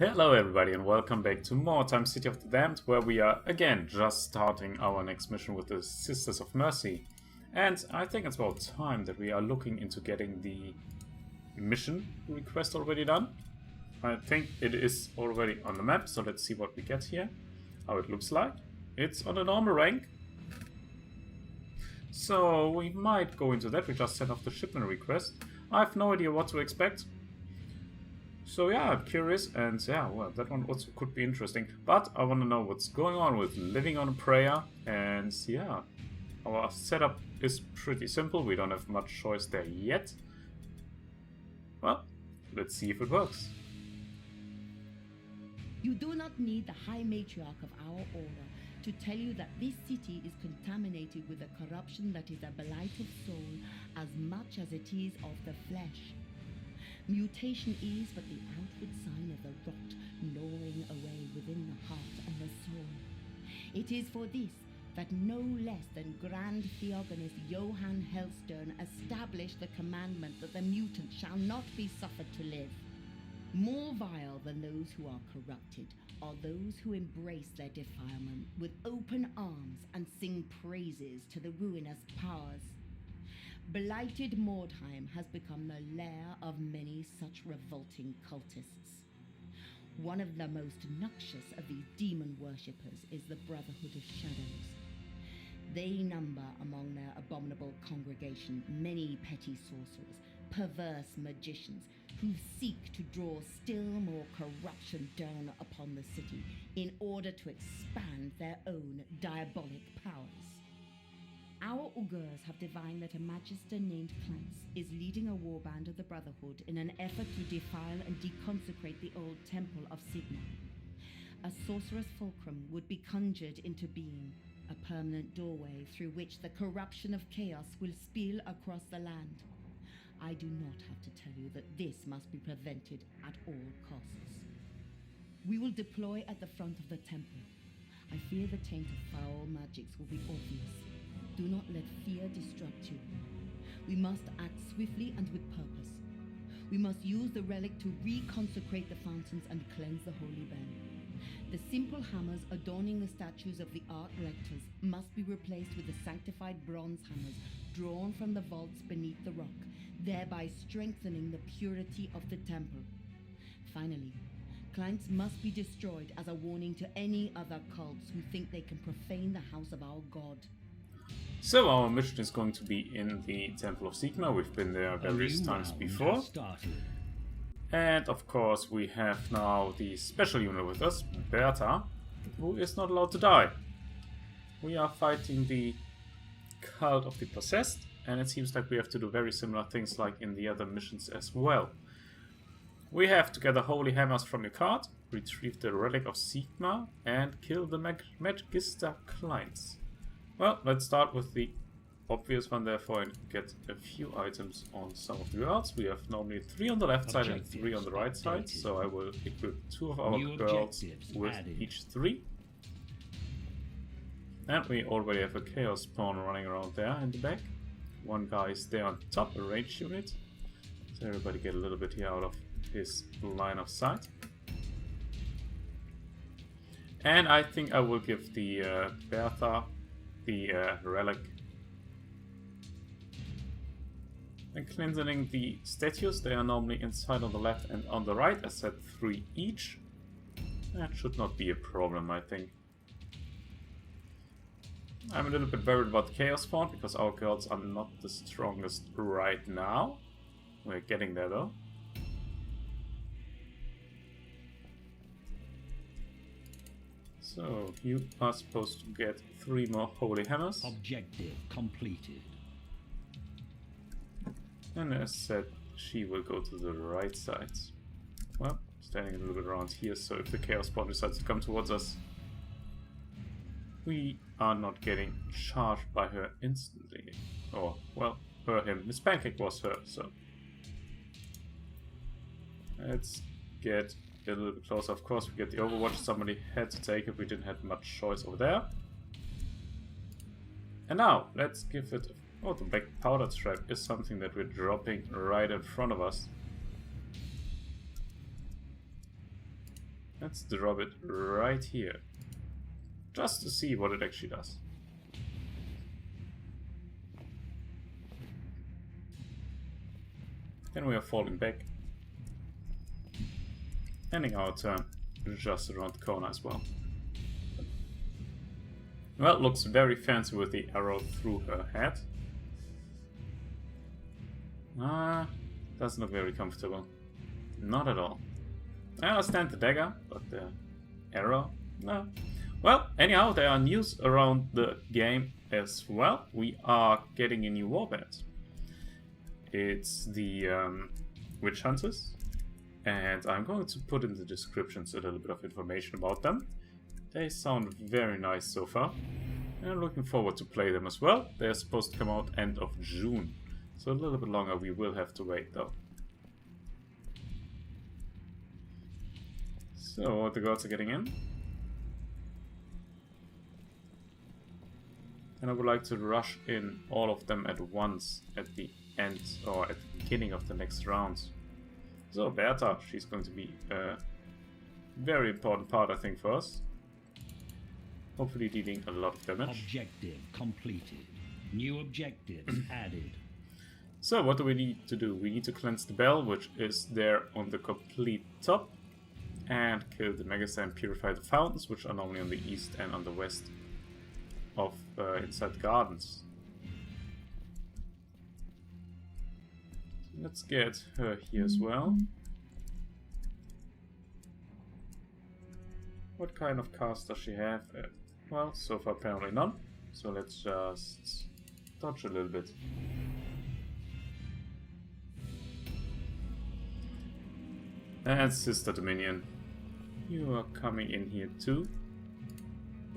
Hello everybody and welcome back to Mordheim, City of the Damned, where we are again just starting our next mission with the Sisters of Mercy. And I think it's about time that we are looking into getting the mission request already done. I think it is already on the map, so let's see what we get here, how it looks like. It's on a normal rank, so we might go into that. We just sent off the shipment request. I have no idea what to expect. So yeah, I'm curious, and yeah, well, that one also could be interesting. But I want to know what's going on with living on a prayer, and yeah, our setup is pretty simple. We don't have much choice there yet. Well, let's see if it works. You do not need the High Matriarch of our order to tell you that this city is contaminated with a corruption that is a blight of soul as much as it is of the flesh. Mutation is but the outward sign of the rot gnawing away within the heart and the soul. It is for this that no less than Grand Theogonist Johann Hellstern established the commandment that the mutant shall not be suffered to live. More vile than those who are corrupted are those who embrace their defilement with open arms and sing praises to the ruinous powers. Blighted Mordheim has become the lair of many such revolting cultists. One of the most noxious of these demon worshippers is the Brotherhood of Shadows. They number among their abominable congregation many petty sorcerers, perverse magicians, who seek to draw still more corruption down upon the city in order to expand their own diabolic powers. Our augurs have divined that a magister named Clance is leading a warband of the Brotherhood in an effort to defile and deconsecrate the old temple of Sigmar. A sorcerous fulcrum would be conjured into being, a permanent doorway through which the corruption of chaos will spill across the land. I do not have to tell you that this must be prevented at all costs. We will deploy at the front of the temple. I fear the taint of foul magics will be obvious. Do not let fear distract you. We must act swiftly and with purpose. We must use the relic to reconsecrate the fountains and cleanse the holy ben. The simple hammers adorning the statues of the art lectors must be replaced with the sanctified bronze hammers drawn from the vaults beneath the rock, thereby strengthening the purity of the temple. Finally, clients must be destroyed as a warning to any other cults who think they can profane the house of our god. So our mission is going to be in the Temple of Sigmar. We've been there various times before. And of course we have now the special unit with us, Bertha, who is not allowed to die. We are fighting the cult of the possessed, and it seems like we have to do very similar things like in the other missions as well. We have to gather holy hammers from your cart, retrieve the relic of Sigmar, and kill the Magister clients. Well, let's start with the obvious one, therefore, and get a few items on some of the girls. We have normally 3 on the left side and 3 on the right side, so I will equip 2 of our girls with each 3. And we already have a chaos spawn running around there in the back. One guy is there on top, a ranged unit. So everybody get a little bit here out of his line of sight. And I think I will give the Bertha the relic. And cleansing the statues, they are normally inside on the left and on the right. I said 3 each. That should not be a problem, I think. I'm a little bit worried about the chaos spawn because our girls are not the strongest right now. We're getting there though. So you are supposed to get 3 more holy hammers. Objective completed. And as said, she will go to the right side. Well, standing a little bit around here, so if the chaos spawn decides to come towards us, we are not getting charged by her instantly. Or, well, him. Miss Pancake was her, so. Let's get a little bit closer. Of course, we get the Overwatch. Somebody had to take it. We didn't have much choice over there. And now, let's give it... Oh, the black powder trap is something that we're dropping right in front of us. Let's drop it right here. Just to see what it actually does. Then we are falling back. Ending our turn just around the corner as well. Well, it looks very fancy with the arrow through her head. Doesn't look very comfortable. Not at all. I understand the dagger, but the arrow? No. Well, anyhow, there are news around the game as well. We are getting a new warband. It's the Witch Hunters. And I'm going to put in the descriptions a little bit of information about them. They sound very nice so far. And I'm looking forward to play them as well. They're supposed to come out end of June. So a little bit longer we will have to wait though. So the gods are getting in. And I would like to rush in all of them at once at the end or at the beginning of the next round. So Bertha, she's going to be a very important part I think for us. Hopefully dealing a lot of damage. Objective completed. New objectives added. So what do we need to do? We need to cleanse the bell, which is there on the complete top. And kill the Megas and purify the fountains, which are normally on the east and on the west of inside the gardens. Let's get her here as well. What kind of cast does she have? Well, so far apparently none. So let's just dodge a little bit. And Sister Dominion, you are coming in here too.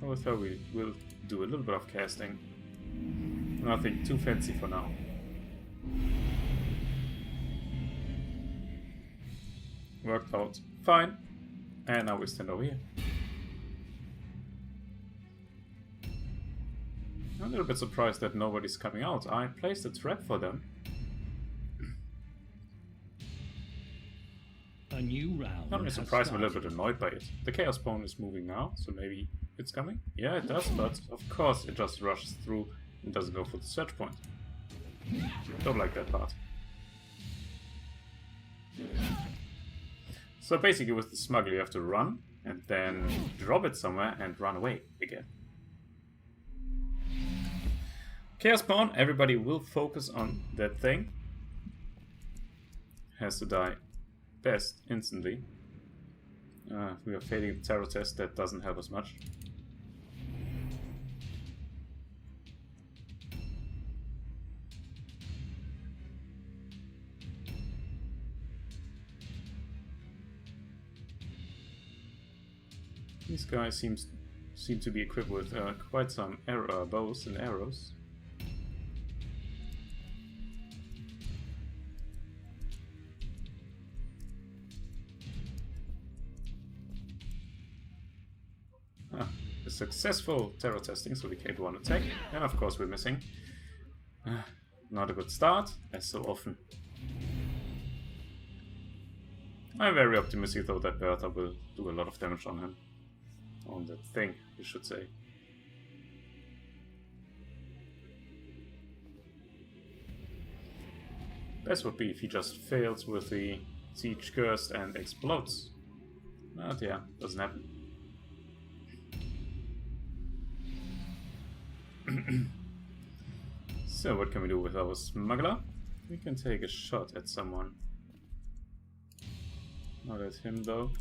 With her we will do a little bit of casting. Nothing too fancy for now. Worked out fine. And now we stand over here. I'm a little bit surprised that nobody's coming out. I placed a trap for them. A new round. Not really surprised, I'm a little bit annoyed by it. The Chaos Bone is moving now, so maybe it's coming? Yeah, it does, but of course it just rushes through and doesn't go for the search point. Don't like that part. So basically with the smuggler you have to run, and then drop it somewhere and run away again. Chaos Bone, everybody will focus on that thing. Has to die best instantly. We are failing the terror test, that doesn't help us much. These guys seem to be equipped with quite some bows and arrows. A successful terror testing, so we can't one attack, and of course we're missing. Not a good start, as so often. I'm very optimistic though that Bertha will do a lot of damage on him. On that thing, you should say. Best would be if he just fails with the Siege Curse and explodes. But yeah, doesn't happen. So what can we do with our smuggler? We can take a shot at someone. Not at him though.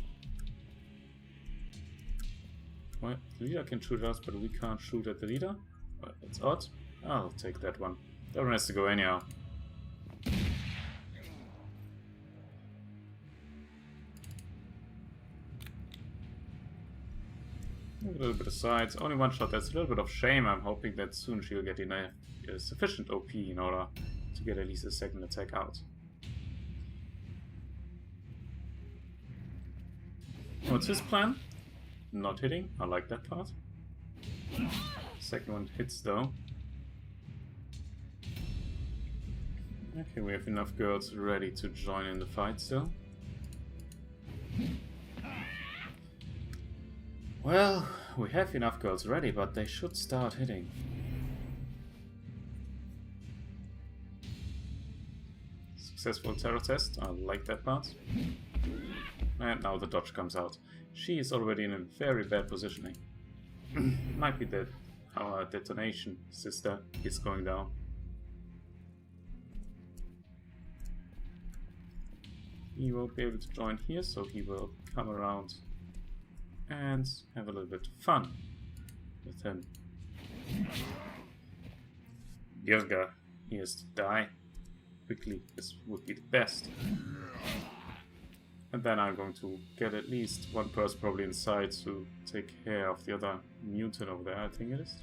Well, the leader can shoot us, but we can't shoot at the leader. Well, that's odd. I'll take that one. That one has to go anyhow. A little bit aside. Only one shot. That's a little bit of shame. I'm hoping that soon she'll get enough sufficient OP in order to get at least a second attack out. What's his plan? Not hitting. I like that part. Second one hits though. Okay, we have enough girls ready to join in the fight still. Well, we have enough girls ready, but they should start hitting. Successful terror test, I like that part. And now the dodge comes out. She is already in a very bad positioning. Might be that our detonation sister is going down. He won't be able to join here, so he will come around and have a little bit of fun with him. Birga, he has to die quickly. This would be the best. And then I'm going to get at least one person probably inside to take care of the other mutant over there, I think it is.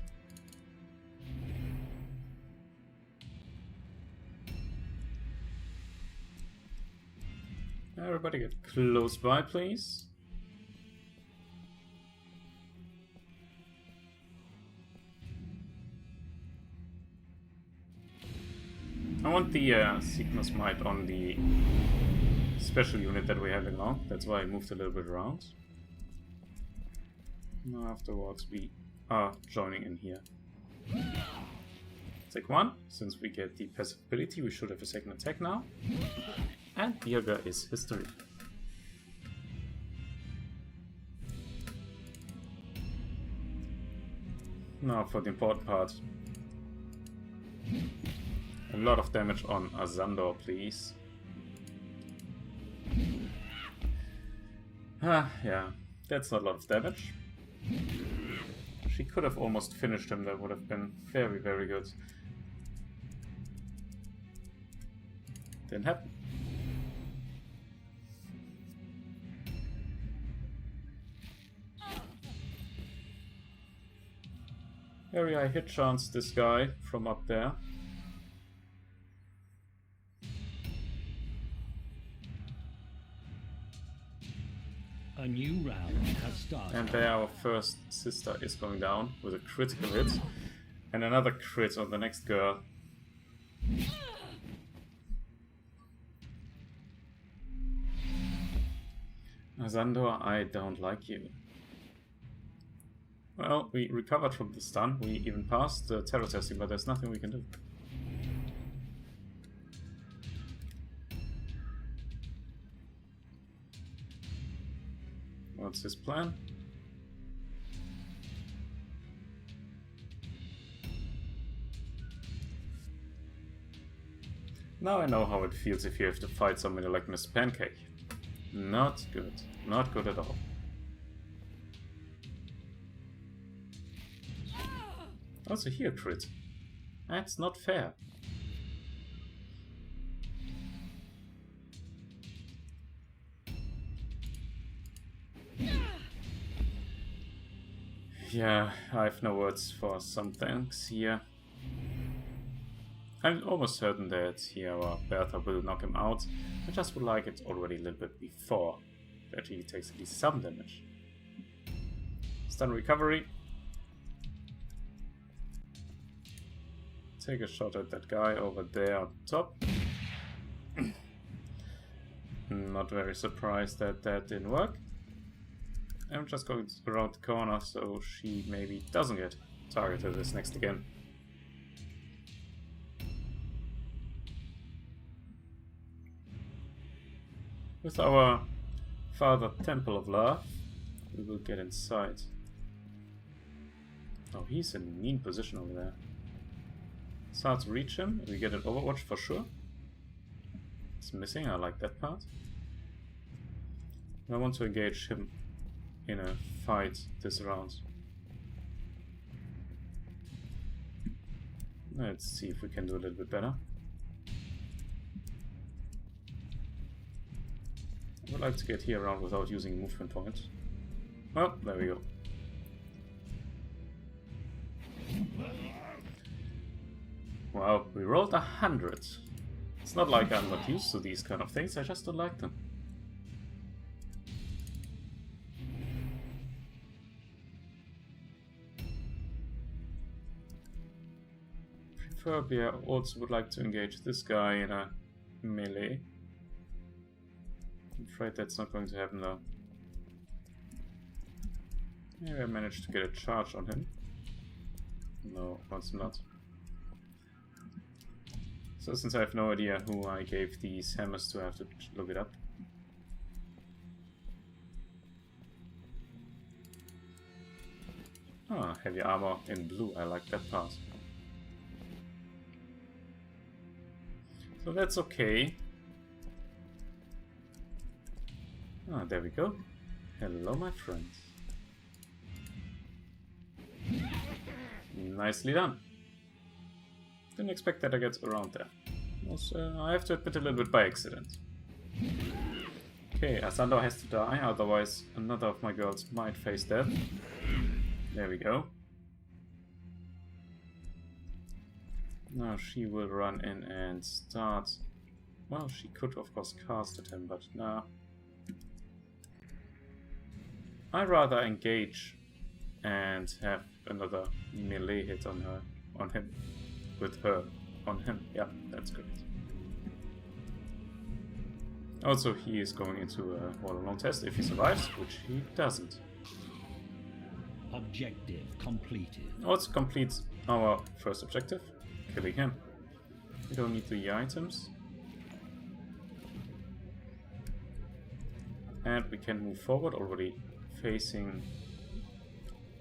Everybody get close by, please. I want the Sigmar's Might on the special unit that we have in now. That's why I moved a little bit around. Now afterwards we are joining in here. Take one. Since we get the passive ability, we should have a second attack now. And Birga is history. Now for the important part. A lot of damage on Azandor, please. Yeah, that's not a lot of damage. She could have almost finished him, that would have been very, very good. Didn't happen. Very high hit chance, this guy from up there. A new round has started. And there our first sister is going down with a critical hit. And another crit on the next girl. Azandor, I don't like you. Well, we recovered from the stun. We even passed the terror testing, but there's nothing we can do. What's his plan? Now I know how it feels if you have to fight somebody like Miss Pancake. Not good. Not good at all. Also here, crit. That's not fair. Yeah, I have no words for some things here. I'm almost certain that here our Bertha will knock him out. I just would like it already a little bit before that he takes at least some damage. Stun recovery. Take a shot at that guy over there on top. Not very surprised that that didn't work. I'm just going around the corner so she maybe doesn't get targeted this next again. With our Father Temple of Love, we will get inside. Oh, he's in a mean position over there. It's hard to reach him. We get an Overwatch for sure. It's missing, I like that part. I want to engage him in a fight this round. Let's see if we can do a little bit better. I would like to get here around without using a movement point. Oh, there we go. Wow, we rolled 100. It's not like I'm not used to these kind of things, I just don't like them. Preferably I also would like to engage this guy in a melee. I'm afraid that's not going to happen though. Maybe I managed to get a charge on him. No, once not. So since I have no idea who I gave these hammers to, I have to look it up. Ah, heavy armor in blue, I like that part. So that's okay. Ah, there we go. Hello, my friends. Nicely done. Didn't expect that I get around there. Was, I have to admit, a little bit by accident. Okay, Asando has to die, otherwise another of my girls might face death. There we go. Now she will run in and start... Well, she could of course cast at him, but nah. I'd rather engage and have another melee hit on her, on him, with her, on him. Yeah, that's great. Also, he is going into a all-alone test if he survives, which he doesn't. Objective completed. Also completes our first objective, killing him. We don't need the items. And we can move forward already facing...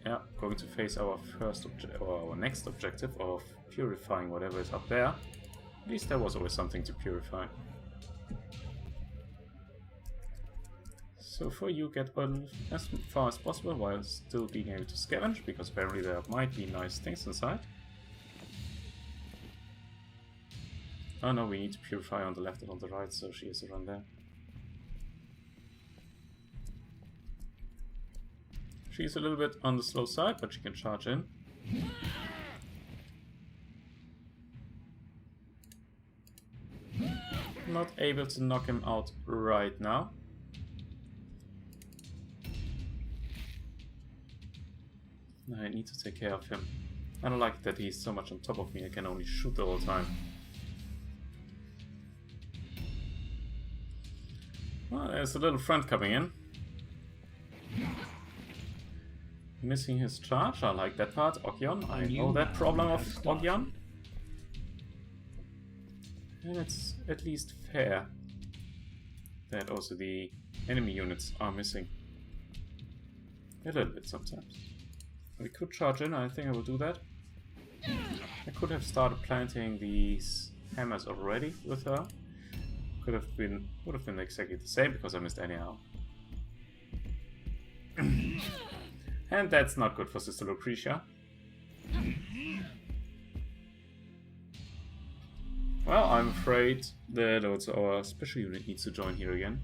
Yeah, going to face our first objective, or our next objective of purifying whatever is up there. At least there was always something to purify. So for you, get on as far as possible while still being able to scavenge, because apparently there might be nice things inside. Oh no, we need to purify on the left and on the right, so she has to run there. She's a little bit on the slow side, but she can charge in. Not able to knock him out right now. I need to take care of him. I don't like that he's so much on top of me, I can only shoot the whole time. Well, there's a little friend coming in. Missing his charge, I like that part. Ogyon, I know that problem of Ogyon. And it's at least fair that also the enemy units are missing. A little bit sometimes. We could charge in, I think I will do that. I could have started planting these hammers already with her. Would have been exactly the same because I missed anyhow. And that's not good for Sister Lucretia. Well, I'm afraid that also our special unit needs to join here again.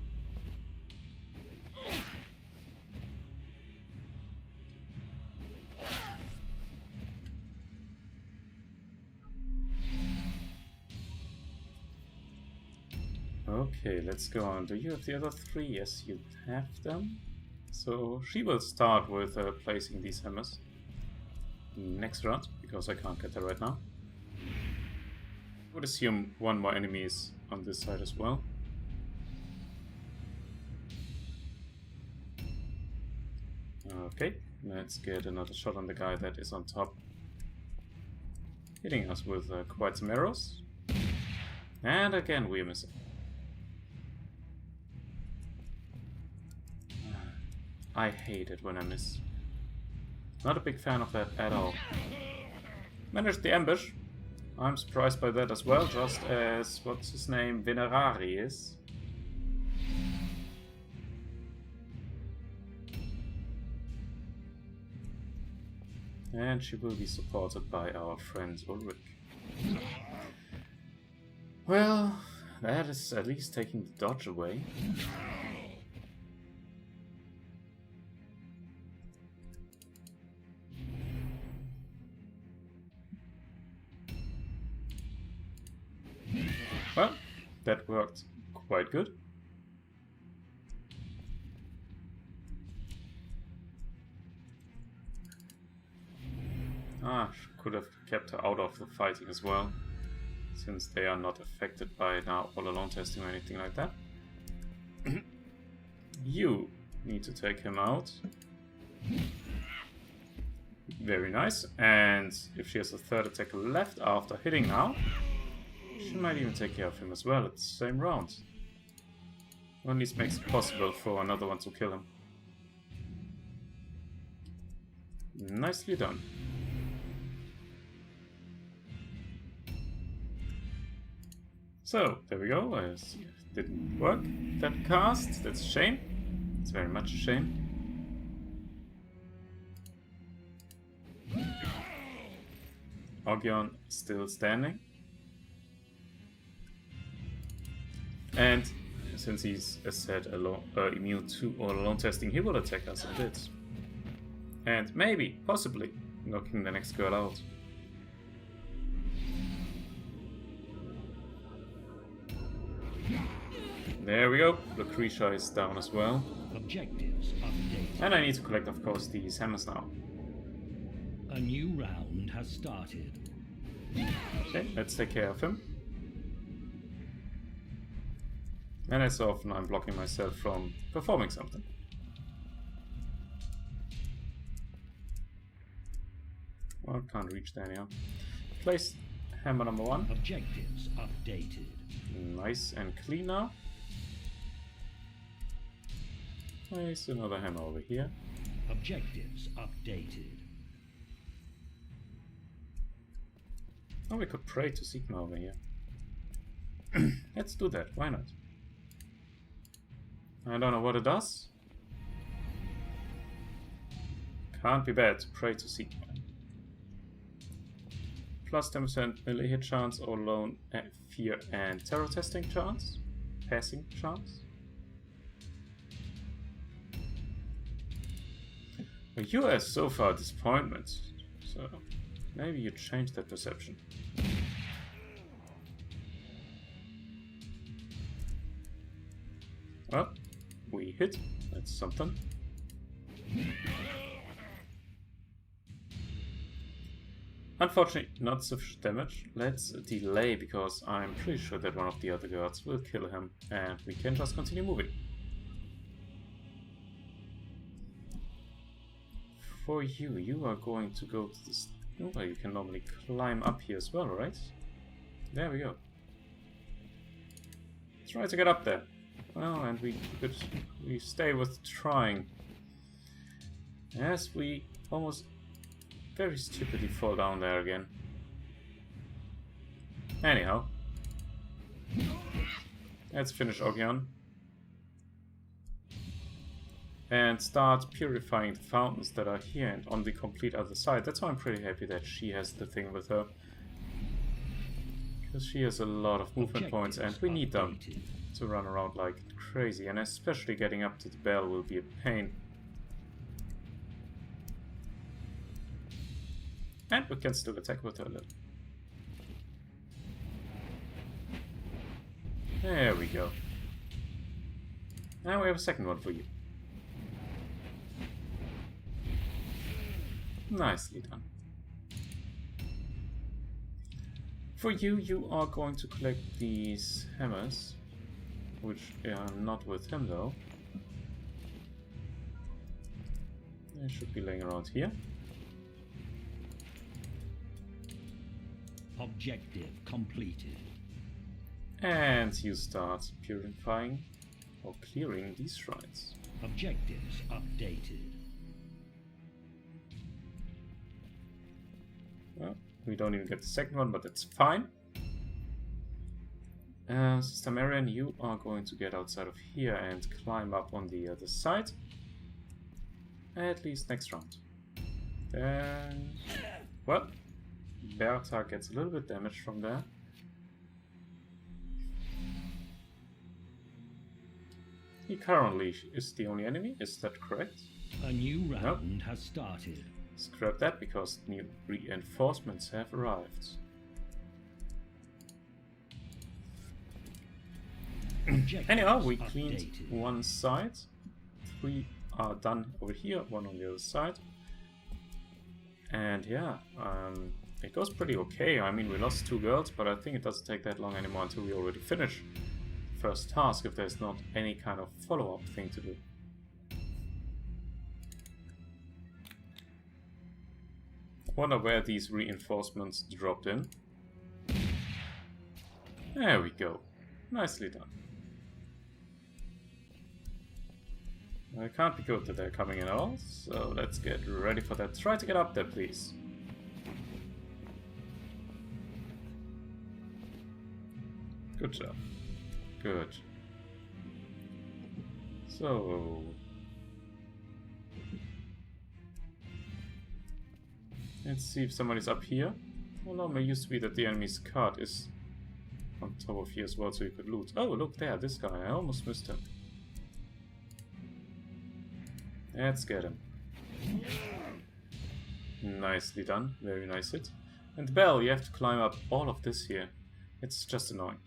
Okay, let's go on. Do you have the other three? Yes, you have them. So she will start with placing these hammers next round, because I can't get there right now. I would assume one more enemy is on this side as well. Okay, let's get another shot on the guy that is on top, hitting us with quite some arrows. And again we are missing. I hate it when I miss. Not a big fan of that at all. Managed the ambush. I'm surprised by that as well, just as, what's his name, Venerari is. And she will be supported by our friend Ulrich. Well, that is at least taking the dodge away. Well, that worked quite good. Could have kept her out of the fighting as well, since they are not affected by now all-alone testing or anything like that. You need to take him out. Very nice. And if she has a third attack left after hitting now, she might even take care of him as well at the same round. Or at least makes it possible for another one to kill him. Nicely done. So, there we go. Didn't work, that cast. That's a shame. It's very much a shame. Ogion still standing. And since he's, as said, immune to all alone testing, he will attack us a bit. And maybe, possibly, knocking the next girl out. There we go. Lucretia is down as well. Objectives updated. And I need to collect, of course, these hammers now. A new round has started. Okay, let's take care of him. And as often I'm blocking myself from performing something. Well, can't reach there anyhow. Place hammer number 1. Objectives updated. Nice and clean now. Place another hammer over here. Objectives updated. Oh, we could pray to Sigmar over here. Let's do that, why not? I don't know what it does. Can't be bad to pray to Sigmar. Plus 10% melee hit chance or lone fear and terror testing chance. Passing chance. Well, you are so far a disappointment. So maybe you change that perception. Well, we hit. That's something. Unfortunately, not sufficient damage. Let's delay because I'm pretty sure that one of the other guards will kill him and we can just continue moving. For you, you are going to go to this... Oh, well, you can normally climb up here as well, right? There we go. Try to get up there. Well, and we stay with trying. As we almost very stupidly fall down there again. Anyhow. Let's finish Ogion. And start purifying the fountains that are here and on the complete other side. That's why I'm pretty happy that she has the thing with her. Because she has a lot of movement points and we need them to run around like crazy. And especially getting up to the bell will be a pain. And we can still attack with her a little. There we go. Now we have a second one for you. Nicely done. For you, you are going to collect these hammers, which are not with him though. They should be laying around here. Objective completed. And you start purifying or clearing these shrines. Objectives updated. Well, we don't even get the second one, but that's fine. Sister Marian, you are going to get outside of here and climb up on the other side. At least next round. Then... well, Bertha gets a little bit damaged from there. He currently is the only enemy, is that correct? A new round has started. Scrap that because new reinforcements have arrived. Anyhow, we cleaned one side. 3 are done over here, 1 on the other side. And yeah, it goes pretty okay. I mean, we lost 2 girls, but I think it doesn't take that long anymore until we already finish the first task if there's not any kind of follow-up thing to do. Wonder where these reinforcements dropped in. There we go. Nicely done. It can't be good that they're coming in at all, so let's get ready for that. Try to get up there, please. Good job. Good. So... let's see if somebody's up here. Well, no, it used to be that the enemy's cart is on top of here as well, so you could loot. Oh, look there, this guy. I almost missed him. Let's get him. Nicely done. Very nice hit. And Bell, you have to climb up all of this here. It's just annoying.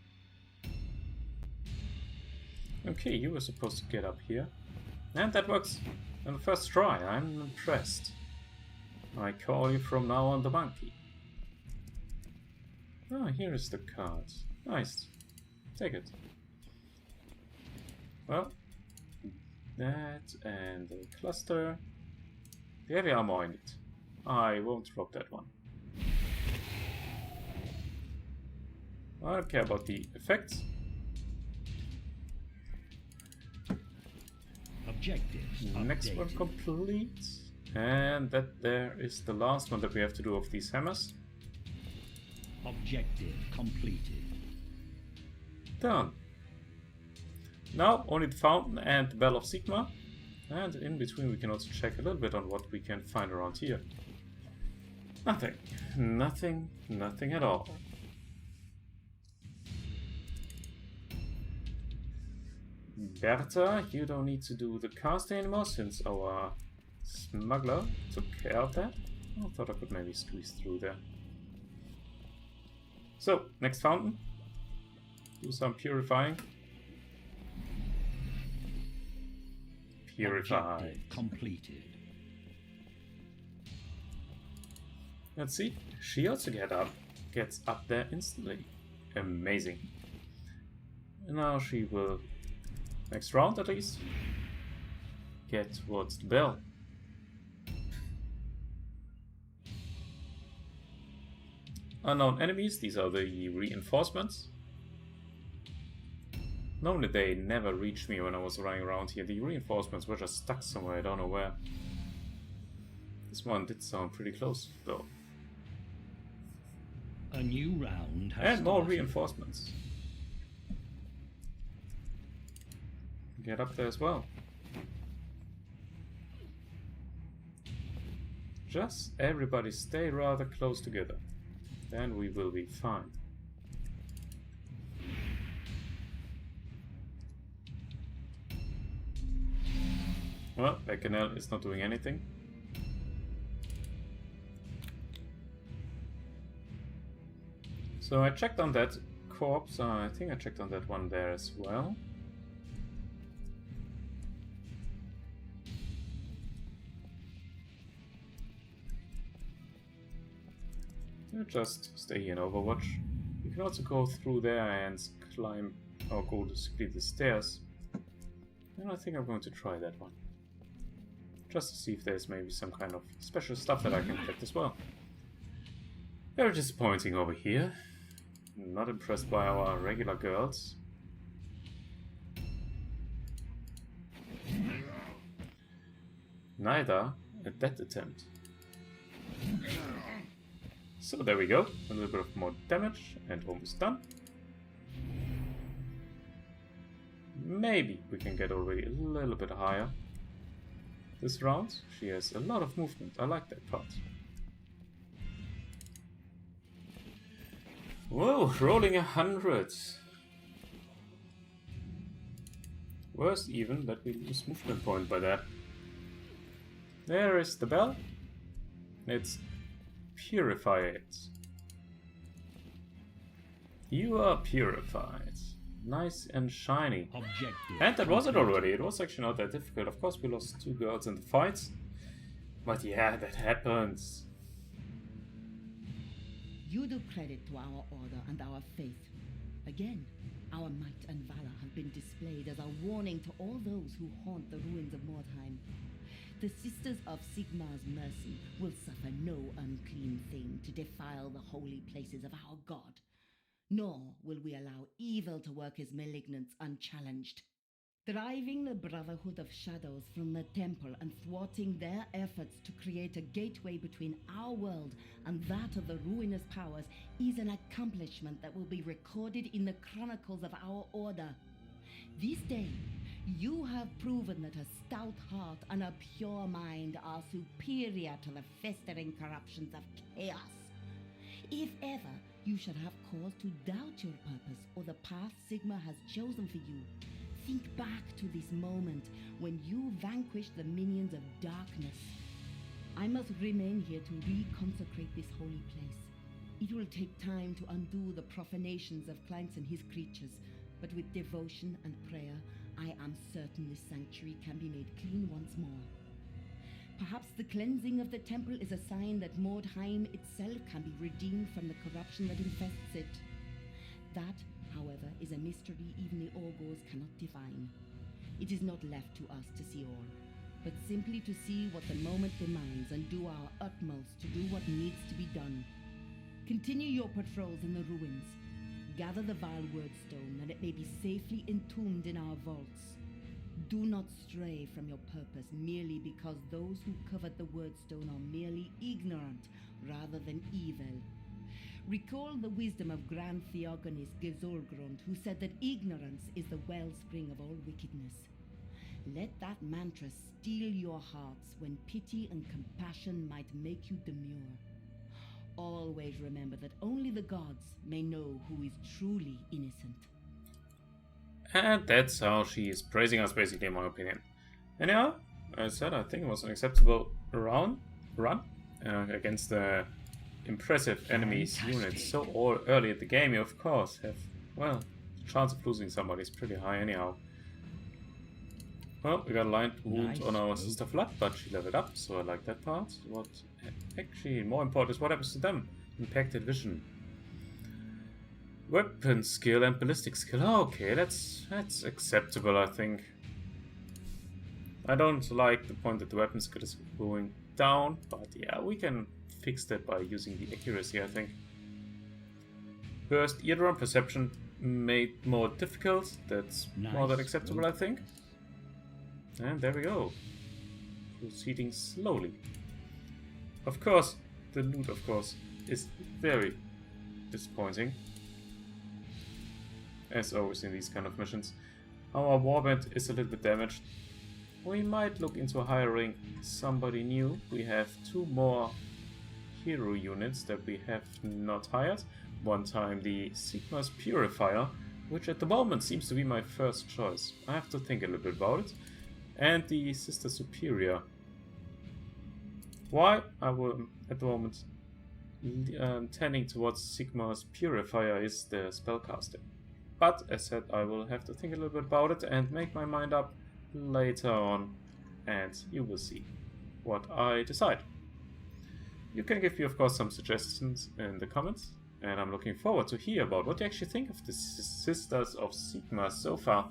Okay, you were supposed to get up here. And that works on the first try. I'm impressed. I call you from now on the monkey. Ah, here is the card. Nice. Take it. Well, that and the cluster. The heavy armor I need. I won't drop that one. I don't care about the effects. Objectives Next one updated. complete. And that there is the last one that we have to do of these hammers. Objective completed. Done. Now only the fountain and the Bell of Sigmar. And in between we can also check a little bit on what we can find around here. Nothing. Nothing. Nothing at all. Bertha, you don't need to do the casting anymore since our smuggler took care of that. I thought I could maybe squeeze through there. So, next fountain. Do some purifying. Purify. Objective completed. Let's see. She also gets up there instantly. Amazing. And now she will, next round at least, get towards the bell. Unknown enemies, these are the reinforcements. Normally they never reached me when I was running around here. The reinforcements were just stuck somewhere, I don't know where. This one did sound pretty close though. A new round has And more started. reinforcements. Get up there as well. Just everybody stay rather close together. Then we will be fine. Well, Beckenel is not doing anything. So I checked on that corpse. I think I checked on that one there as well. Just stay here in Overwatch. You can also go through there and climb or go to split the stairs. And I think I'm going to try that one. Just to see if there's maybe some kind of special stuff that I can collect as well. Very disappointing over here. Not impressed by our regular girls. Neither at that attempt. So there we go, a little bit of more damage and almost done. Maybe we can get already a little bit higher. This round, she has a lot of movement, I like that part. Whoa, rolling 100. Worse even that we lose movement point by that. There is the bell. Let's purify it. You are purified. Nice and shiny. Objective And that was it completed. already. It was actually not that difficult. Of course we lost 2 girls in the fights. But yeah, that happens. You do credit to our order and our faith. Again, our might and valor have been displayed as a warning to all those who haunt the ruins of Mordheim. The Sisters of Sigmar's mercy will suffer no unclean thing to defile the holy places of our God, nor will we allow evil to work his malignance unchallenged. Driving the Brotherhood of Shadows from the temple and thwarting their efforts to create a gateway between our world and that of the ruinous powers is an accomplishment that will be recorded in the chronicles of our order. This day, you have proven that a stout heart and a pure mind are superior to the festering corruptions of chaos. If ever you should have cause to doubt your purpose or the path Sigmar has chosen for you, think back to this moment when you vanquished the minions of darkness. I must remain here to reconsecrate this holy place. It will take time to undo the profanations of Kleins and his creatures, but with devotion and prayer, I am certain this sanctuary can be made clean once more. Perhaps the cleansing of the temple is a sign that Mordheim itself can be redeemed from the corruption that infests it. That, however, is a mystery even the Orgors cannot divine. It is not left to us to see all, but simply to see what the moment demands and do our utmost to do what needs to be done. Continue your patrols in the ruins. Gather the vile wordstone that it may be safely entombed in our vaults. Do not stray from your purpose merely because those who covered the wordstone are merely ignorant rather than evil. Recall the wisdom of Grand Theogonist Gizolgrond, who said that ignorance is the wellspring of all wickedness. Let that mantra steel your hearts when pity and compassion might make you demure. Always remember that only the gods may know who is truly innocent. And that's how she is praising us, basically, in my opinion. Anyhow, as I said, I think it was an acceptable run against the impressive enemy's units. So all early at the game, you of course have, well, the chance of losing somebody is pretty high anyhow. Well, we got a line wound on our sister Flood, but she leveled up, so I like that part. What actually more important is what happens to them. Impacted vision. Weapon skill and ballistic skill. Okay, that's acceptable, I think. I don't like the point that the weapon skill is going down, but yeah, we can fix that by using the accuracy, I think. Burst eardrum perception made more difficult. That's more than acceptable, I think. And there we go. Proceeding slowly. Of course, the loot, of course, is very disappointing. As always in these kind of missions. Our warband is a little bit damaged. We might look into hiring somebody new. We have 2 more hero units that we have not hired. One time the Sigmar's Purifier, which at the moment seems to be my first choice. I have to think a little bit about it. And the Sister Superior. Why? I will, at the moment, tending towards Sigmar's Purifier is the spellcaster. But, as said, I will have to think a little bit about it and make my mind up later on. And you will see what I decide. You can give me, of course, some suggestions in the comments. And I'm looking forward to hear about what you actually think of the Sisters of Sigmar so far.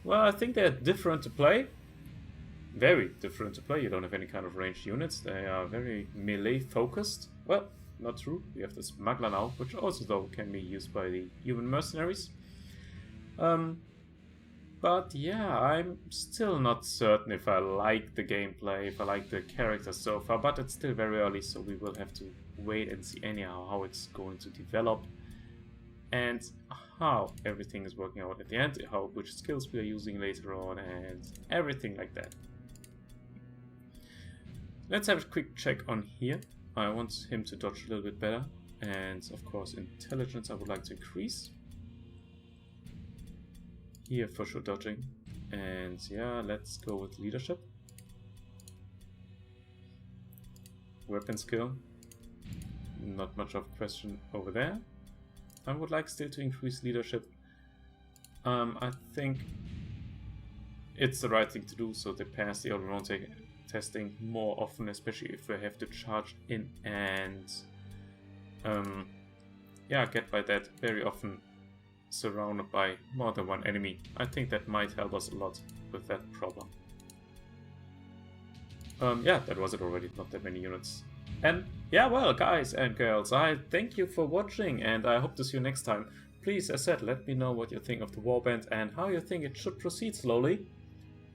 Well, I think they're different to play. Very different to play. You don't have any kind of ranged units. They are very melee focused. Well, not true. We have the Smuggler now, which also though can be used by the human mercenaries. But yeah, I'm still not certain if I like the gameplay, if I like the characters so far, but it's still very early, so we will have to wait and see anyhow how it's going to develop and how everything is working out at the end, which skills we are using later on and everything like that. Let's have a quick check on here. I want him to dodge a little bit better, and of course intelligence I would like to increase. Here for sure dodging, and yeah, let's go with leadership. Weapon skill, not much of a question over there. I would like still to increase leadership. I think it's the right thing to do, so they pass the all-around testing more often, especially if we have to charge in and yeah, get by that very often surrounded by more than one enemy. I think that might help us a lot with that problem. Yeah, that was it already, not that many units. And yeah, well, guys and girls, I thank you for watching, and I hope to see you next time. Please, as said, let me know what you think of the warband and how you think it should proceed slowly.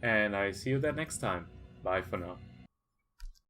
And I see you there next time. Bye for now.